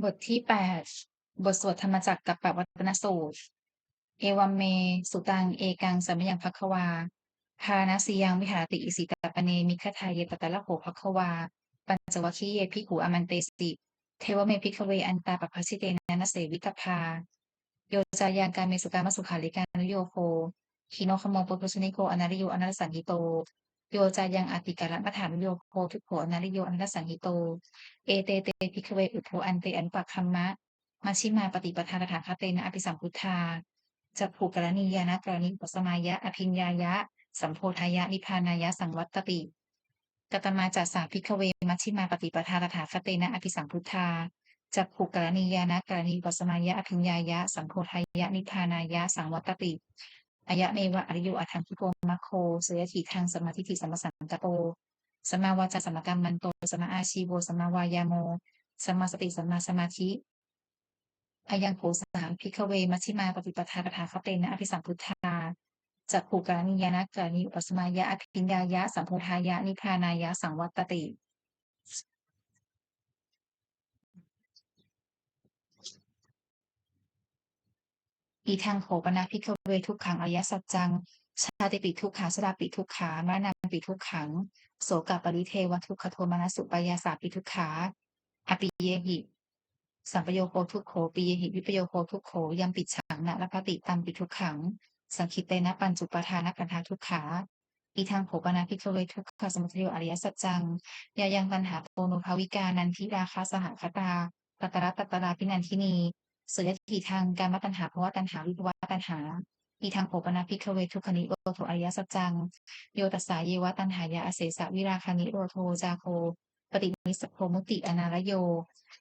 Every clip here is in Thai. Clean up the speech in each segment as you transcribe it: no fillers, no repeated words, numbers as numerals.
บทที่8บทสวดธรรมจักรกับปวัตตนสูตรเอวัมเมสุตังเอกังสัมมยังภัคควาทานาสียังวิหารติอิสิตปเนมิคทายเยตตะละโหภัคควาปัญจวัคคีเยภิกขุอมันเตสิเทวเมภิกขเวอันตาปภัสสิเตนะนะเสวิตพาโยจายังการเมสุกามสุขาริกานุโยโคขีโนขโมปุตุชนิโกอนาริโยอนัสสังหิโตโยจายังอติกาลมัฏฐานุโยโคทุกโขอนาริโยอนัสสังหิโต เอเตเตภิกขเวอุทโธอันเตอนุปักคัมมะมัชฌิมาปฏิปทาตถาคเตนะอภิสัมพุทธาจักขุกรณียานะกรณีอุปสมายะอภิญญายะสัมโพธายะนิพพานายะสังวัตติกตมาจัสสาภิกขเวมัชฌิมาปฏิปทาตถาคเตนะอภิสัมพุทธาจักขุกรณียานะกรณีอุปสมายะอภิญญายะสัมโพธายะนิพพานายะสังวัตติอายะเมวะอริโยอัฏฐังคิโกมัคโคเสยถิทางสมาธิทิสัมมสังกปโปสมาวาจาสัมมกัมมันโตสมมาอาชีโวสมมาวายาโมสัมมาสติสัมมาสมาธิอายังโขสามภิกขเวมัชฌิมาปฏิปทาตถาคเตนะอภิสัมพุทธาจักขุกรณียานะกรณีอุปสมายะอภิญญายะสัมโพธายะนิพพานายะสังวัตติอีทังโขปนะภิกขเวทุกขังอริยสัจจังชาติปิทุกขาชราปิทุกขามรณะปิทุกขังโสกปริเทวทุกขโทมนัสสุปายาสาปิทุกขาอปิเยหิสัมปโยโคทุกโขปิเยหิวิปโยโคทุกโขยัมปิฉังนะละพติตัมปิทุกขังสังคิเตนะปัญจุปทานกันธาทุกขาอีทางโขปนาภิกขเวทุกขสมุทัยอริยสัจจังยายังตัณหาโปโนภาวิกานันทิราคาสหคตาตัตระตัตระพินันทินีเสยทีทางการมตัณหาภวะตัณหาวิภวะตัณหาอีทางโขปนาภิกขเวทุกขนิโรโทอริยสัจจังโยตัสสาเยวะตัณหายาอเสสะวิราคานิโรโทจาโคปฏินิสสโพมุติอนารโย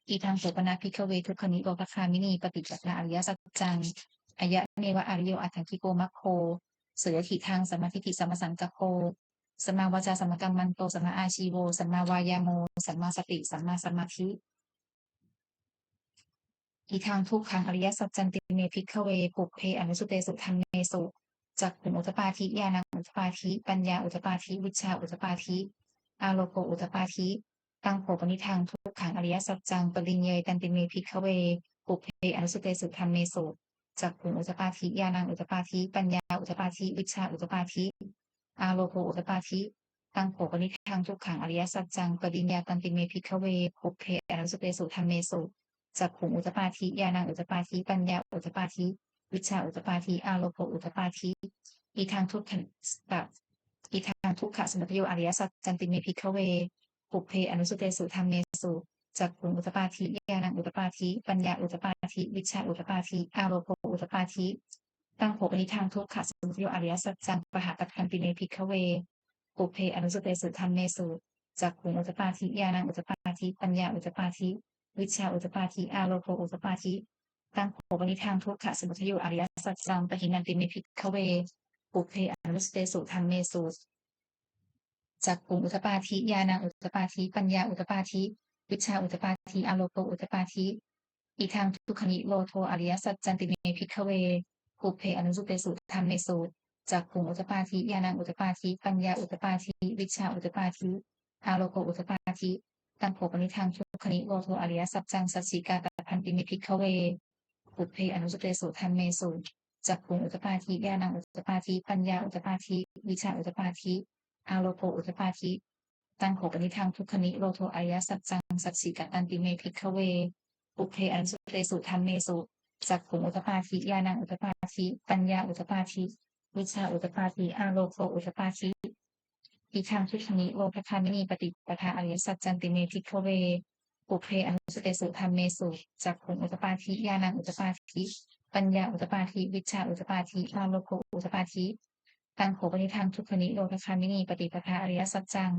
อีทางโสปนาภิกขเวทุกขนิโรธคามินีปฏิจจตาอริยสัจจังอายะเนวะอริโยอัตถังคิโกมัคโคเสยถิทางสัมมาทิฏฐิสัมมาสังกัปโปสัมมาวาจาสัมมากัมมันโตสัมมาอาชีโวสัมมาวายาโมสัมมาสติสัมมาสมาธิอีทางทุกขังอริยสัจจันติเมภิกขเวปุเพอนุสุเตสุธรรมเมสุจักขุอุตปาทิญาณังอุตปาทิปัญญาอุตปาทิวิชชาอุตปาทิอาโลโกอุตปาทิตังโภปนิทังทุกขังอริยสัจจังปริญเยตันติเมภิกขเวปุเพอนุสุเตสุธรรมเมสุจักขุอุตปาทิญาณังอุตปาทิปัญญาอุตปาทิวิชชาอุตปาทิอาโลโกอุตปาทิตังโภปนิทังทุกขังอริยสัจจังปริญญาตันติเมภิกขเวปุเพอนุสุเตสุธรรมเมสุจักขุอุตปาทิญาณังอุตปาทิปัญญาอุตปาทิวิชชาอุตปาทิอาโลโกอุตปาทิอีทางทุกขังอีทางทุกขสมุทัยอริยสัจจันติเมภิกขเวปุเพอนุสุเตสุธรรมเมสุจักขุอุตปาทิญาณังอุตปาทิปัญญาอุตปาทิวิชชาอุตปาทิอาโลโกอุตปาทิตั้งโภปนิทางทุกขสมุทัยอริยสัจจังปหาตัคันติเมภิกขเวปุเพอนุสุเตสุธรรมเมสุจักขุอุตปาทิญาณังอุตปาทิปัญญาอุตปาทิวิชชาอุตปาทิอาโลโกอุตปาทิตั้งโภปนิทางทุกขสมุทัยอริยสัจจังปหินันติเมภิกขเวปุเพอนุสเตสุธรรมเมสุจักขุอุตปาทิญาณังอุตปาทิปัญญาอุตปาทิวิชชาอุตปาทิอาโลโกอุตปาทิอีทางทุกขนิโรโทอริยสัจจันติเมภิกขเวปุเพอนุสเตสุธรรมเมสุจักขุอุตปาทิญาณังอุตปาทิปัญญาอุตปาทิวิชชาอุตปาทิอาโลโกอุตปาทิตังโภปนิทางทุกขนิโรโทอริยสัจจังสัจฉิกาตพันติเมภิกขเวปุเพอนุสเตสุธรรมเมสุจักขุอุตปาทิญาณังอุตปาทิปัญญาอุตปาทิวิชาอุตปาทิอาโลโกอุตปาทิตังโขปนิทังทุกขนิโรโทอริยสัจจังสัจฉิกตันติเมภิกขเวปุเพอนุสเตสุธรรมเมสุจักขุอุตปาทิญาณังอุตปาทิปัญญาอุตปาทิวิชาอุตปาทิอาโลโกอุตปาทิอีทางทุกขนิโรธคามินีปฏิปทาอริยสัจจันติเมภิกขเวปุเพอนุสเตสุธรรมเมสุจักขุอุตปาทิญาณังอุตปาทิปัญญาอุตปาทิวิชาอุตปาทิอาโลโกอุตปาทิตังโขปนิทังทุกขนิโรธคามินีปฏิปทาอริยสัจจัง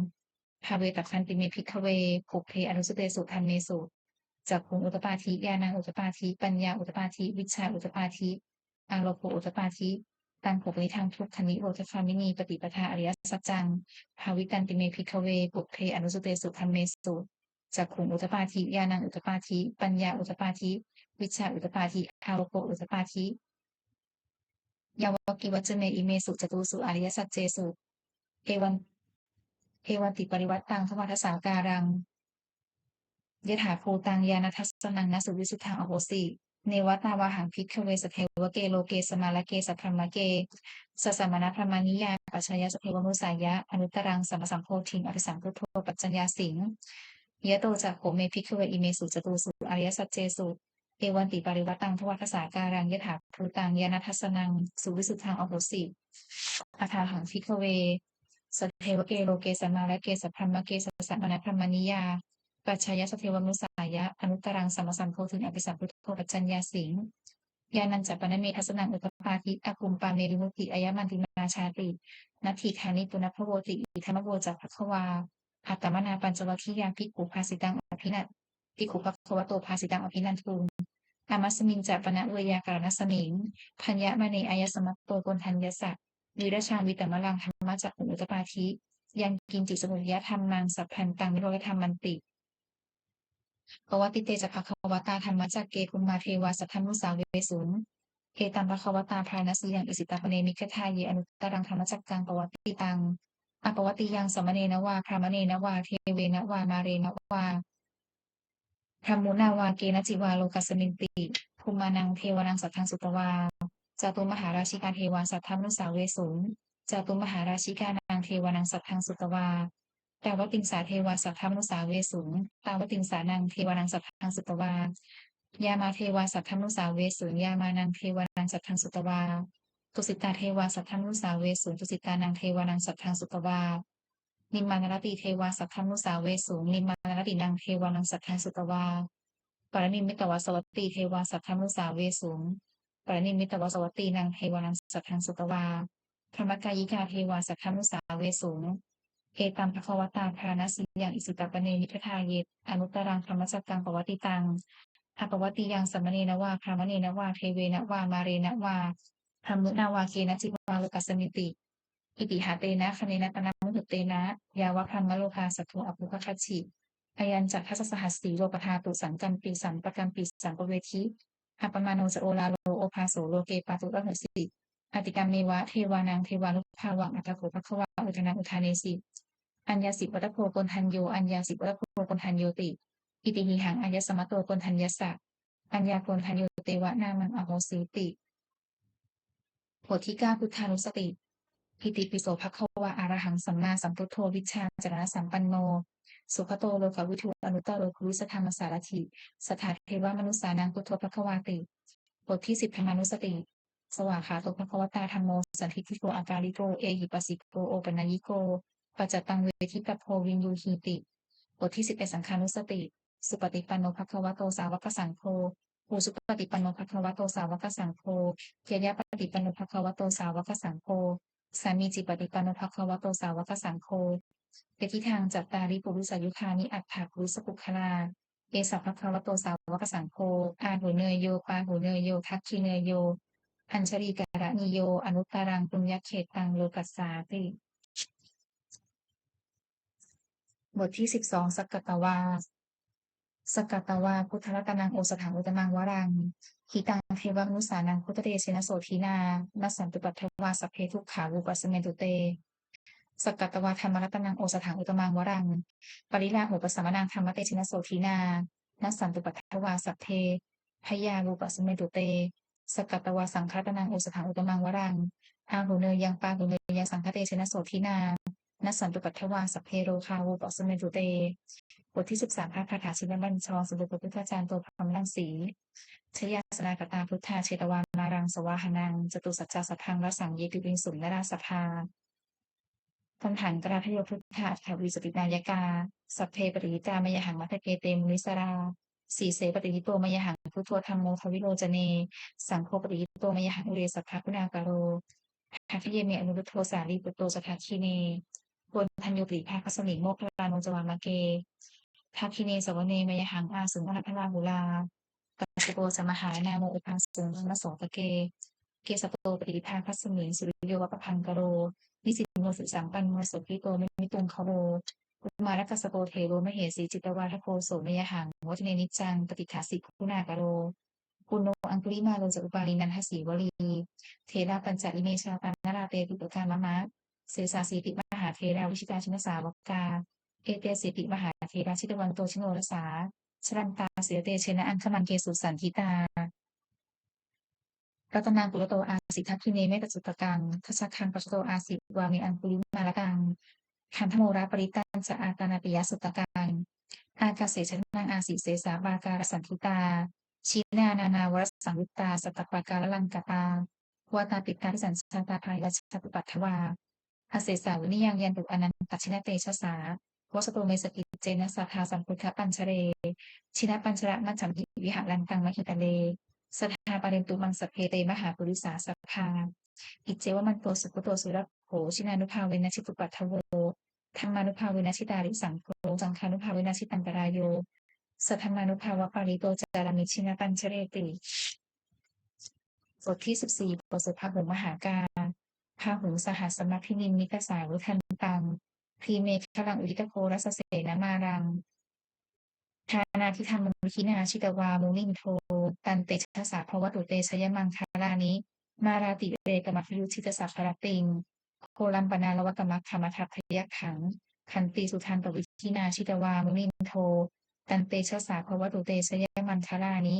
ภาเวตคันติเมภิกขเวปุเพอนุสเตสุธรรมเมสุจักขุอุตปาทิญาณังอุตปาทิปัญญาอุตปาทิวิชาอุตปาทิอาโลโกอุตปาทิตังโขปนิทังทุกขนิโรธคามินีปฏิปทาอริยสัจจังภาวิตันติเมภิกขเวปุเพอนุสเตสุธรรมเมสุจักขุอุตปาทิญาณังอุตปาทิปัญญาอุตปาทิวิชาอุตปาทิอาโลโกอุตปาทิยาวกิวัจเนอิเมสุจตุสุอริยสัจเจสุเอวันเอวันติปริวัตตังทวัฏสาการัง ยถาภูตังญาณทัสสนังนสุวิสุทธังอโหสิเนวตาวาหังภิกขเวสเทวเกโลเกสมาลเกสัพพมะเกสัสสมณพรหมานิยาปัจฉยสเทวมุสายะอนุตตรังสัมปสัมโพธิงอภิสัมพุทโธปัจจญญาสิงยะโตจักโขเมภิกขเวอิเมสุจตุสุอริยสัจเจสุเอวันติปริวัตังทวัฏสาการังยถาภูตังญาณทัสสนังสุวิสุทธังอโหสิอาถาหังภิกขเวสเทวเกโลเกสมาลเกสัพพมะเกสัสสมณพรหมานิยา ปัจฉายสเทวมุสายะอนุตตรังสัมมสัมโพธิอภิสัมพุทโธปัจจัญญาสิงญาณัญจปนเมทัสนังอุปปาทิอากุมปาเมริมุติอายมันตินาชาตินัตถิคานิปุณพโวติอิธรรมโวจักภควาอัตตมนาปัญจวัคคียาภิกขุภาสิตังอภินัตภิกขุภควโตภาสิตังอภินันทุงอามัสมิงจัปนะเวยากรณสมิงพัญญมณีอายสมัตโตกนทัญญสักวิรชาวิตมลังธรรมจักขุอุตปาทิยังกินจิสมุทยธรรมังสัพพันตังนิโรธธรรมมันติ ปวัตติเตจะภควตาธรรมจักเกกุมมาเทวาสัทธมุสาเวสุนเอตัมภควตาภานสียังอิสิตาปเนมิกทายเยอนุตตรังธรรมจักกังปวัตติตังอปวัตติยังสมเนนวาพรามเนนวาเทเวนวามาเรนวาธรรมุนาวาเกณจิวาโลกัสมินติภูมานังเทวานังสัทธังสุตวาจตุมหาราชิกาเทวาสัทธมุสาเวสุนจตุมหาราชิกานังเทวานังสัทธังสุตวา ตาวติงสาเทวาสัพพมุสาเวสุงตาวติงสานังเทวานังสัพพังสุตวายามาเทวาสัพพมุสาเวสุงยามานังเทวานังสัพพังสุตวาตุสิตาเทวาสัพพมุสาเวสุงตุสิตานังเทวานังสัพพังสุตวานิมมานรติเทวาสัพพมุสาเวสุงนิมมานรตินังเทวานังสัพพังสุตวาปรนิมมิตวสวัตติเทวาสัพพมุสาเวสุงปรนิมมิตวสวัตตินังเทวานังสัพพังสุตวาธรรมกายิกาเทวาสัพพมุสาเวสุง เอตัมภควตาภารณสีอย่างอิสุตปเนมิทธาเยตอนุตตรังธรรมจักกังปวัติตังอปวัติยังสัมมเนนวาพรามเนนวาเทเวนวามาเรนวาธรรมุนาวาเกนะจิวาโลกัสมิติอิติหาเตนะคเนนะตนะมุหุเตนะยาวะพรหมโลภาสัตถุอภุคคัจฉิอายัญจักทัสสหัสสีโลปทาตุสังกัมปีสัมปกัมปีสัมปเวทิอัปปมาโนจะโอลาโลโอภาโสโลเกปาตุระหสิอติกรรมเมวะเทวานังเทวานุภาวังอัตถโขภควาอุทนาอุทาเนสิอัญญาสิวัตโพกนทันโยอัญญาสิวัตโพกนทันโยติอิติหิหังอัญญสมะโตกนทันยสะอัญญากนทันโยเตวะนามังอโหสิติบทที่เก้าพุทธานุสติอิติปิโสภควาอารหังสัมมาสัมพุทโธวิชชาจรณะสัมปันโนสุขโตโลกวิทูอนุตตโรคุวิสธรรมสารถิสถาเทวมนุสานังพุทโธภควาติบทที่สิบธรรมานุสติสวากขาโตภควตาธรรมโมสันทิทิโกอาการิโกเอหิปัสสิโกโอปนัยิโกปัจจตังเวทิปโพวินยูหีติบทที่11สังฆานุสติสุปฏิปันโนภควโตสาวกสังโฆภูสุปฏิปันโนภควโตสาวกสังโฆเยยะปฏิปันโนภควโตสาวกสังโฆสามีจิปฏิปันโนภควโตสาวกสังโฆเปทิทางจัตตาริปุริสายุคานิอัฏฐาปุริสปุคลาเอสัพพะวะโตสาวกสังโฆอาหูเนยโยปาหูเนยโยทักขิเนยโยอัญชลีการะนิโยอนุตตรังปุญญเขตังโลกัสสาติบทที่12สักกตวาสกตวาพุทธรัตนังโอสถังอุตมังวรังหิตังเทวมนุสานังพุทธเดชนะโสทีนานัสสันตุปัทวาสัพเพทุกขาวุปัสเมตุเตสกตวาธรรมรัตนังโอสถังอุตมังวรังปริลาหุปสัมมนังธรรมเตชนะโสทีนานัสสันตุปัทวาสัพเพพยาวุปัสเมตุเตสกตวาสังฆรัตนังโอสถังอุตมังวรังอาหุเนยยังปาหุเนยยังสังฆเตชนะโสทีนานัสสันตุปัทวาสัพเพโรคาวุปัสเมตุเตบทที่13พระคาถาชินบัญชรสมเด็จพระพุทธจารย์ตัวพรหมรังสีชยาสนากตาพุทธาเชตวานารังสวาหนังจตุสัจจสัพพังรสังเยติวินสุนนราสภาคำถามกราทโยพุทธาถาวิสตินายกาสัพเพปริยิตามยหังมัทเกเตมุนิสราสีเสปฏิยิโตมยหังพุทโธธรรมโมทวิโรจเนสังโฆปฏิยิโตมยหังอุเรสัพพะคุณากาโรทัพเยเมอนุรุตโทสาลีปุตโตสทัคคีเนบนทันโยปริภาคสมิงโมคลาโนจวามะเกทัพคิเนสวเนมยหังอาสุงอรพลาหุลาปัสสโกสมหานาโมอุปังสุงมะโสตะเกสโตปฏิภาคสมิงสุริโยวัปพังกโรนิสิตโนสุสังปันโนสุขิโตมิตุงคโรกุมารกัสโปเทโรมเหสีจิตวาทโกโสมยหังวัฒเนนิจังปฏิฐาสิกุณากโรปุณโนอังคุลิมาโลจอุปาลินันทสีวลีเทระปัญจอิเมชาปันนาราเตปิปกามะมะเสสาสีติมหาเทราวิชิตาชินสาวกาเอเตสิติมหาเทราชิตวันโตชิโนรสา ชรันตาเสียเตเชนะอังคมันเกสุสันทิตารัตนังปุระโตอาสิทัพพิเนเมตจุตกังทัชฌคังปัสสโตอาสิวามิอังปุริมาลกังขันธโมราปริตังจะอาตานาปิยสุตกังอากาเสชนังอาสิเสสาบาการสันทิตาชินานานาวรสังยุตตาสัตตปาการลังกตาวาตาปิตาทิสัญชาตาภายรัชตุปัทถวาอาเสสาวินิยังยันตุอนันตชินเตชะสาวสโตเมสกิเจนะสัทธาสัมพุทธปัญชเรชินะปัญชระมัจฉัมพิวิหารันตังมหิตเล สทาปารินตุมังสพเพเตมหาปุริสาสัพพาอิเจวมันโตสุกุโตสุรโขชินานุภาเวนะชิตุปัทถโวธรรมานุภาเวนะชิตาริสังโฆจังคานุภาเวนะชิตันตรายโยสัทธมานุภาวะปาริโตจารามิชินาปัญชเรติบทที่14บทสุภาหุมหาการพาหุสหัสมพินิมมิตสาวุทันตังพรีเมฆลังอุทิตโครัสเสนมารังทานาทิธรรมมุขินาชิตวามุนินโทตันเตชะสาภวตุเตชยมังคารานิมาราติเรกมัคยุชิตสัพพรติงโคลัมปนาลวกมัคคามทัพพยขังขันติสุทันตวิชินาชิตวามุนินโทตันเตชะสาภวตุเตชยมังคารานิ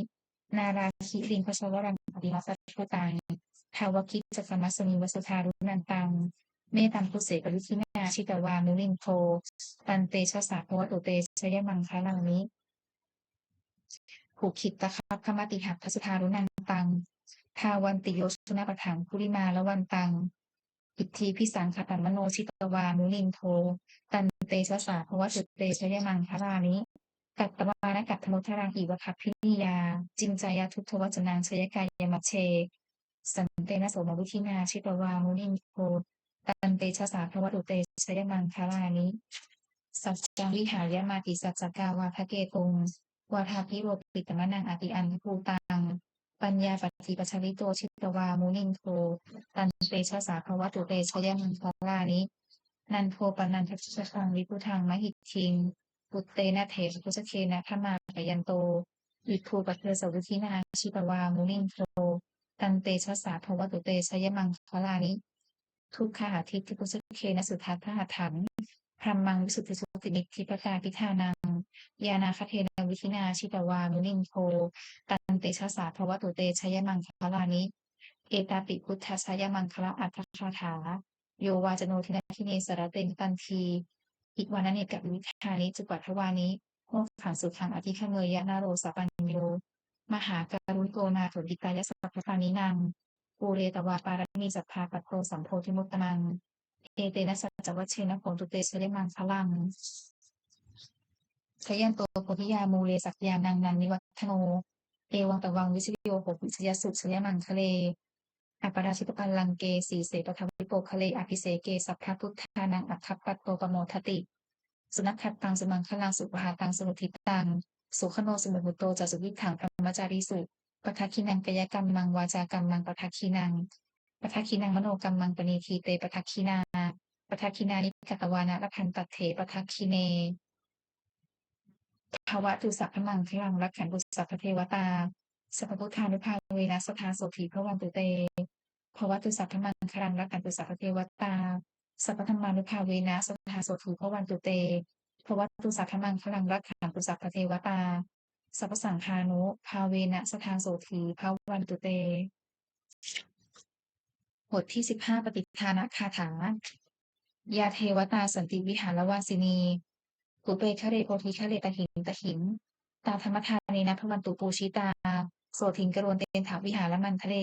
นาราคิริงพชวรังปฏิมัสสุตังทาวคิจกมัสมิวสุธารุนันตังเมตัมพุเสกวิชินาชิตวามุนินโทตันเตชะสาภวตุเตชยมังคารานิผูกขิตตะคับขมติหักทัสทารุนันตังทาวันติโยสุนาปถังคุริมาละวันตังอิทธิพิสังขตัมมโนชิตวานุลินโทตันเตชะสาภวตุเตชยมังคารานิกัตตวานกัตถมุทรังอีวคัพพินิยาจิมจายาทุตถวจนางชยกายมัชเชสันเตนะโสมวิธินาชิตวามุนินโทตันเตชะสาภวตุเตชยมังคารานิสัจจังวิหารยมาติสัจจกาวาทะเกตุงวาทาพิโรปิตมะนังอติอันภูตังปัญญาปัจจิปัชริโตชิตวามุนินโทตันเตชะสาภวตุเตชยมังคารานินันโทปนันทชะคังวิพุทังมหิทิงปุตเตนะเถพุชเคนะขมาปยันโตวิภูปัเทสวุทินาชิตวามุนินโทตันเตชะสาภวตุเตชยมังคารานิทุกขาทิฏฐิพุชเคนะสุทัสสะถังพรหมังวิสุทธิสุตินิทิปกาพิธานังยานาคเทนะวิธินาชิตวามุนินโทตันเตชะสาภวตุเตชยมังคลานิเอตาปิพุทธชยมังคละอัตถคาถาโยวาจโนทินาทิเนสระเตนตันทีอิกวานันเนกับวิธานิจุปัทวานิโมขังสุขังอธิคเมยะนาโรสปัญโยมหาการุณโกนาถดิกายสัพพานินังปูเรตวาปารมีสัพพาปัตโตสัมโพธิมุตตมังเอเตนะสัจจวัชเชนะโหตุเตชยมังคลังชยันโตโพธิยามูเลสักยานังนันนิวัฒโนเอวังตะวังวิชโยโหวิชยสุชยมังคะเลอัปปราชิตปัลลังเกสีเสปทวิโปคะเลอภิเสเกสัพพพุทธานังอัคคปัตโตปโมทติสุนัขขัดตังสมังคลังสุปหาตังสมุทิตังสุขโนสมุหุโตจัสุวิถังพรหมจารีสุปทัคคินังกายกรรมังวาจากรรมังปทัคคินังปทัคคินังมโนกรรมังปณีทีเตปทัคคินาปทัคคินานิกตวานะละพันตัดเถปทัคคิเนภาวะตุสัพพมังคลังรักขันตุสัพพเทวตาสัพพพุทธานุภาเวนะสทาโสถีพระวันตุเตภาวะตุสัพพมังคลังรักขันตุสัพพเทวตาสัพพธรรมานุภาเวนะสทาโสถีพระวันตุเตภาวะตุสัพพมังคลังรักขันตุสัพพเทวตาสัพพสังฆานุภาเวนะสทาโสถีพระวันตุเตบทที่15ปฏิทานคาถายาเทวตาสันติวิหารวาสินีกุเปคะเรโพธิคะเรตหินตหินตาธรรมทานีนะพวันตุปูชิตาโสถิงกรวนเตนถาวิหารมันทะเล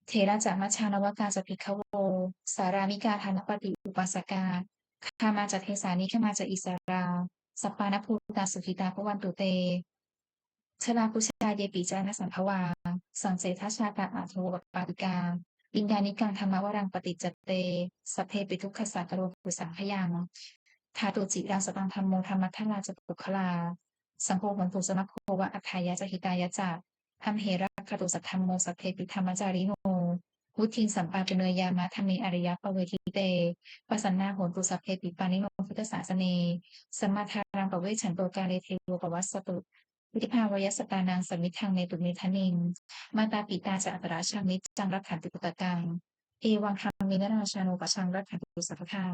เทระจามัชฌานวกาจภิกขโวสารามิกาธานปฏิอุปาสกาคามาจเทสานิขมาจอิสราสัปปานภูตาสุขิตาพวันตุเตชลาปุชาเยปิจานสัมภวาสังเสทัชชาตาอาโทปปาติกาอินดานิกังธรรมวรังปฏิจจเตสัพเพปิทุกขสัตตโรปุสังขยังทาตุจิรังสตังธรรมโมธรรมัทธนาจปุคลาสังโฆวันตุสมัคโควะอัฏฐายะจหิตายะจักธรรมเหระคตุสัทธรรมโมสัพเพปิธรรมจาริโนวุทินสัมปาเปเนยามะธรรมีอริยปเวทิเตปสันนาโหตุสัพเพปิปานิโนพุทธศาสเนสัมมาทารังปเวชันโตกาเลเทโวปวัสสตุวิธิภาวยสตานางสมิทังเนตุเมทนิงมาตาปิตาจะอัตราชังนิจังรักขันติปุตตกังเอวังธรรมินราชานุปชังรักขันติสัพพทา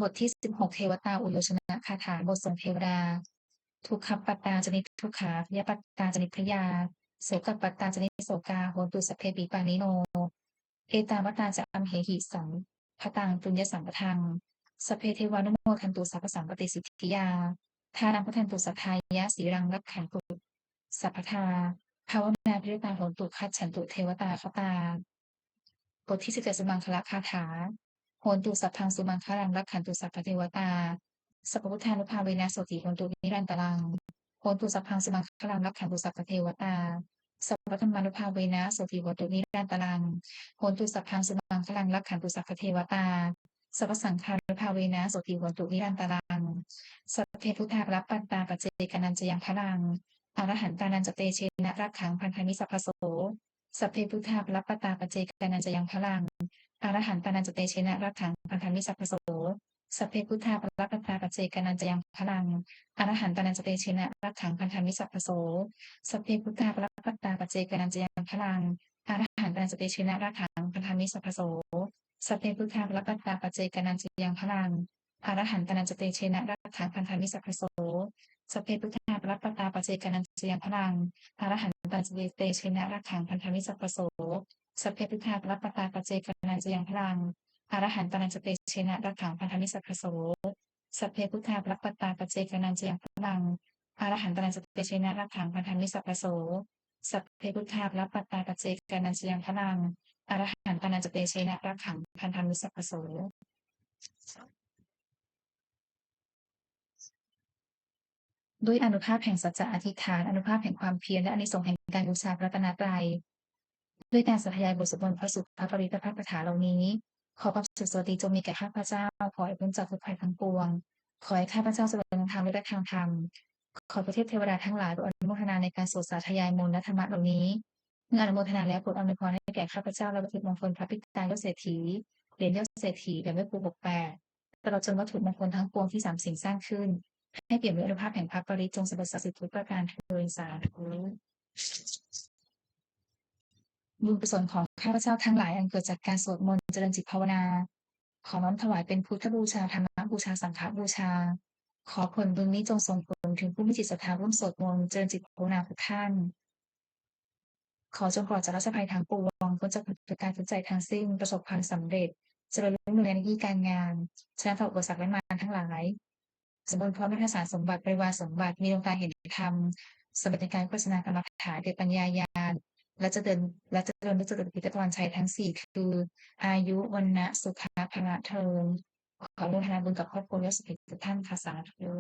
บทที่16เทวตาอุโยชนะคาถาบทส่งเทวดาทุกขปัตตาจนิทุกขาพยปัตตาจนิพยาโสกปัตตาจนิโสกาโหตุสัพเพปีปานิโนเอตาวตาจะอัมเหหิสังพตังปุญญสัมปทังสพเพเทวานุโมทันตุสัพพสัมปติสิทธิยาทานังพุทธันตุสัทธายะสีรังรักขันตุสัพพทาภาวนาพิริตาโหตุคัจฉันตุเทวตาคตาบทที่17สุมังคละคาถาโหนตุสัพพังสุมังคลังรักขันตุสัพพเทวตาสัพพุทธานุภาเวนะโสติโหนตุนิรันตรังโหนตุสัพพังสุมังคลังรักขันตุสัพพเทวตาสัพพธรรมานุภาเวนะโสติโหนตุนิรันตรังโหนตุสัพพังสุมังคลังรักขันตุสัพพเทวตาสัพพสังฆานุภาเวนะโสติโหนตุนิรันตรังสัพเพพุทธารับปัตตาปัจเจกนันจะยังพลังอรหันตานันจะเตเชนะรักขังพันธมิสัพพโสสัพเพพุทธารับปัตตาปัจเจกนันจะยังพลังอรหันตานันจะเตเชนะรักขังพันธมิสัพพโสสัพเพพุทธารับปัตตาปัจเจกนันจะยังพลังอรหันตานันจะเตเชนะรักขังพันธมิสัพพโสสัพเพพุทธารับปัตตาปัจเจกนันจะยังพลังอรหันตานันจะเตเชนะรักขังพันธมิสัพพโสสัพเพพุทธารับปัตตาปัจเจกนันจะยังพลังอรหันตานันจะเตเชนะรักขังพันธมิสัพพโสสัพเพพุทธารับปัตตาปัจเจกนันจะยังพลังอรหันตาจะเตเชนะรักขังพันธมิสัพพโสสัพเพพุทธารับปัตตาปัจเจกนันจะยังพลังอรหันตานันจะเตเชนะรักขังพันธมิสัพพโสสัพเพพุทธารับปัตตาปัจเจกนันจะยังพลังอรหันตานันจะเตเชนะรักขังพันธมิสัพพโสสัพเพพุทธารับปัตตาปัจเจกนันจะยังพลังอรหันตานันจะเตเชนะรักขังพันธมิสัพพโสด้วยอานุภาพแห่งสัจจะอธิษฐานอานุภาพแห่งความเพียรและอานิสงส์แห่งการบูชาพระรัตนตรัยด้วยการสาธยายบทสวดมนต์พระสุภาปริตภาคาถาเหล่านี้ขอความสุขสวัสดีจงมีแก่ข้าพเจ้าขอให้พ้นจากทุกภัยทั้งปวงขอให้ข้าพเจ้าเจริญในทางและทางธรรมขอพระเทพเทวดาทั้งหลายโปรดอนุโมทนาในการสวดสาธยายมนต์และธรรมะเหล่านี้เมื่ออนุโมทนาแล้วโปรดอำนวยพรให้แก่ข้าพเจ้าและวัตถุมงคลพระปิตายอดเศรษฐีเหรียญยอดเศรษฐีแบบแม่ครู68ตลอดจนวัตถุมงคลทั้งปวงที่สามสิ่งสร้างขึ้นให้เปลี่ยนด้วยอนุภาพแห่งพระปริจจงสำเร็จศักดิ์สิทธิ์ทุกประการเทินสาธุบุญกุศลของข้าพเจ้าทั้งหลายอันเกิดจากการสวดมนต์เจริญจิตภาวนาขอน้อมถวายเป็นพุทธบูชาธรรมบูชาสังฆบูชาขอผลบุญนี้จงส่งผลถึงผู้มีจิตศรัทธาร่วมสวดมนต์เจริญจิตภาวนาทุกท่านขอจงปลอดจากราชภัยทั้งปวงพ้นจากการทุกข์ใจทั้งสิ้นประสบความสำเร็จเจริญรุ่งเรืองในหน้าที่การงานชนะต่ออุปสรรคและมารทั้งหลายสมบูรณ์พร้อมด้วยพระสารสมบัติบริวารสมบัติมีดวงตาเห็นธรรมสมบัติในการโฆษณากรรมฐานเกิดปัญญาญาณและจะเดินด้วยจตุรพิธกรชัยทั้ง4คืออายุวันนะสุขะพละเทินขออนุโมทนาบุญกับครอบครัวยศสุขทุกท่านค่ะสาธุ